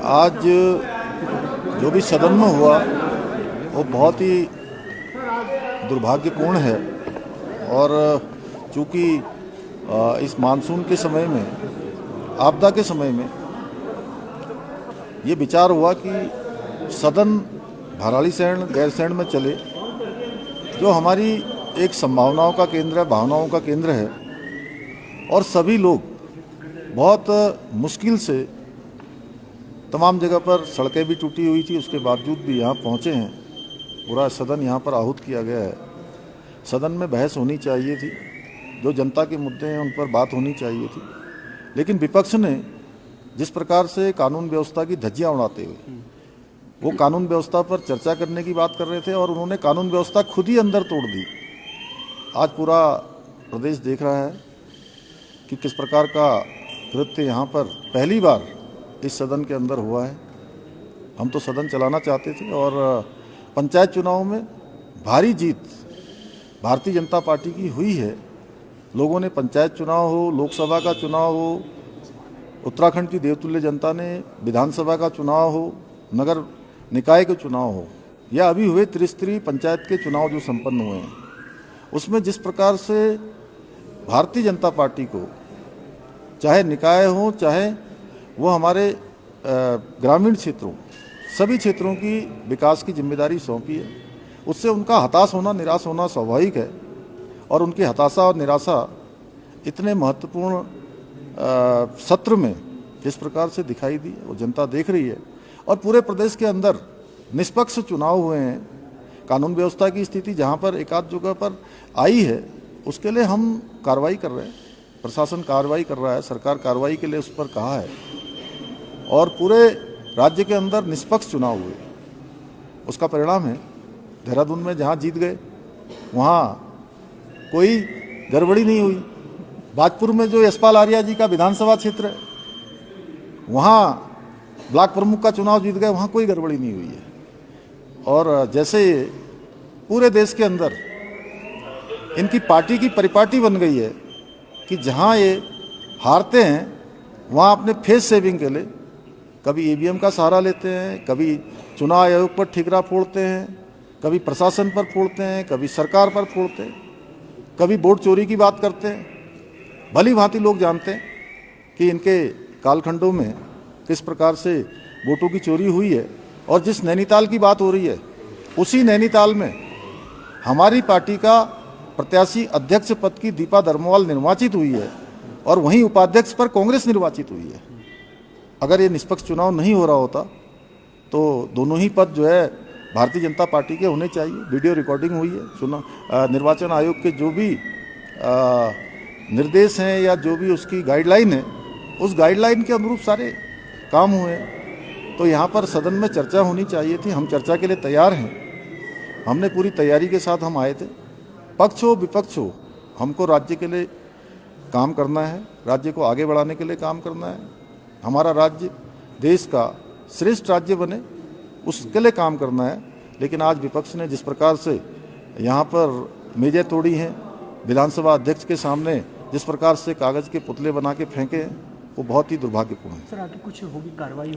आज जो भी सदन में हुआ वो बहुत ही दुर्भाग्यपूर्ण है। और चूँकि इस मानसून के समय में, आपदा के समय में ये विचार हुआ कि सदन भराड़ीसैंण गैरसैंण में चले, जो हमारी एक संभावनाओं का केंद्र है, भावनाओं का केंद्र है। और सभी लोग बहुत मुश्किल से, तमाम जगह पर सड़कें भी टूटी हुई थी, उसके बावजूद भी यहाँ पहुँचे हैं। पूरा सदन यहाँ पर आहूत किया गया है। सदन में बहस होनी चाहिए थी, जो जनता के मुद्दे हैं उन पर बात होनी चाहिए थी। लेकिन विपक्ष ने जिस प्रकार से कानून व्यवस्था की धज्जियां उड़ाते हुए वो कानून व्यवस्था पर चर्चा करने की बात कर रहे थे, और उन्होंने कानून व्यवस्था खुद ही अंदर तोड़ दी। आज पूरा प्रदेश देख रहा है कि किस प्रकार का कृत्य यहाँ पर पहली बार इस सदन के अंदर हुआ है। हम तो सदन चलाना चाहते थे, और पंचायत चुनाव में भारी जीत भारतीय जनता पार्टी की हुई है। लोगों ने, पंचायत चुनाव हो, लोकसभा का चुनाव हो, उत्तराखंड की देवतुल्य जनता ने विधानसभा का चुनाव हो, नगर निकाय के चुनाव हो, या अभी हुए त्रिस्तरीय पंचायत के चुनाव जो संपन्न हुए हैं, उसमें जिस प्रकार से भारतीय जनता पार्टी को, चाहे निकाय हो, चाहे वो हमारे ग्रामीण क्षेत्रों, सभी क्षेत्रों की विकास की जिम्मेदारी सौंपी है, उससे उनका हताश होना, निराश होना स्वाभाविक है। और उनकी हताशा और निराशा इतने महत्वपूर्ण सत्र में जिस प्रकार से दिखाई दी, वो जनता देख रही है। और पूरे प्रदेश के अंदर निष्पक्ष चुनाव हुए हैं। कानून व्यवस्था की स्थिति जहाँ पर एक आध जगह पर आई है, उसके लिए हम कार्रवाई कर रहे हैं, प्रशासन कार्रवाई कर रहा है, सरकार कार्रवाई के लिए उस पर कहा है। और पूरे राज्य के अंदर निष्पक्ष चुनाव हुए, उसका परिणाम है देहरादून में जहाँ जीत गए वहाँ कोई गड़बड़ी नहीं हुई। बाजपुर में जो यशपाल आर्या जी का विधानसभा क्षेत्र है, वहाँ ब्लॉक प्रमुख का चुनाव जीत गए, वहाँ कोई गड़बड़ी नहीं हुई है। और जैसे पूरे देश के अंदर इनकी पार्टी की परिपाटी बन गई है कि जहाँ ये हारते हैं वहाँ अपने फेस सेविंग के लिए कभी ईवीएम का सहारा लेते हैं, कभी चुनाव आयोग पर ठिकरा फोड़ते हैं, कभी प्रशासन पर फोड़ते हैं, कभी सरकार पर फोड़ते हैं, कभी वोट चोरी की बात करते हैं। भली भांति लोग जानते हैं कि इनके कालखंडों में किस प्रकार से वोटों की चोरी हुई है। और जिस नैनीताल की बात हो रही है, उसी नैनीताल में हमारी पार्टी का प्रत्याशी अध्यक्ष पद की दीपा धर्मवाल निर्वाचित हुई है, और वहीं उपाध्यक्ष पर कांग्रेस निर्वाचित हुई है। अगर ये निष्पक्ष चुनाव नहीं हो रहा होता तो दोनों ही पद जो है भारतीय जनता पार्टी के होने चाहिए। वीडियो रिकॉर्डिंग हुई है, निर्वाचन आयोग के जो भी निर्देश हैं या जो भी उसकी गाइडलाइन है, उस गाइडलाइन के अनुरूप सारे काम हुए हैं। तो यहाँ पर सदन में चर्चा होनी चाहिए थी। हम चर्चा के लिए तैयार हैं, हमने पूरी तैयारी के साथ हम आए थे। पक्ष हो विपक्ष हो, हमको राज्य के लिए काम करना है, राज्य को आगे बढ़ाने के लिए काम करना है। हमारा राज्य देश का श्रेष्ठ राज्य बने, उसके लिए काम करना है। लेकिन आज विपक्ष ने जिस प्रकार से यहाँ पर मेजें तोड़ी हैं, विधानसभा अध्यक्ष के सामने जिस प्रकार से कागज़ के पुतले बना के फेंके हैं, वो बहुत ही दुर्भाग्यपूर्ण है। सर, आगे कुछ होगी कार्रवाई?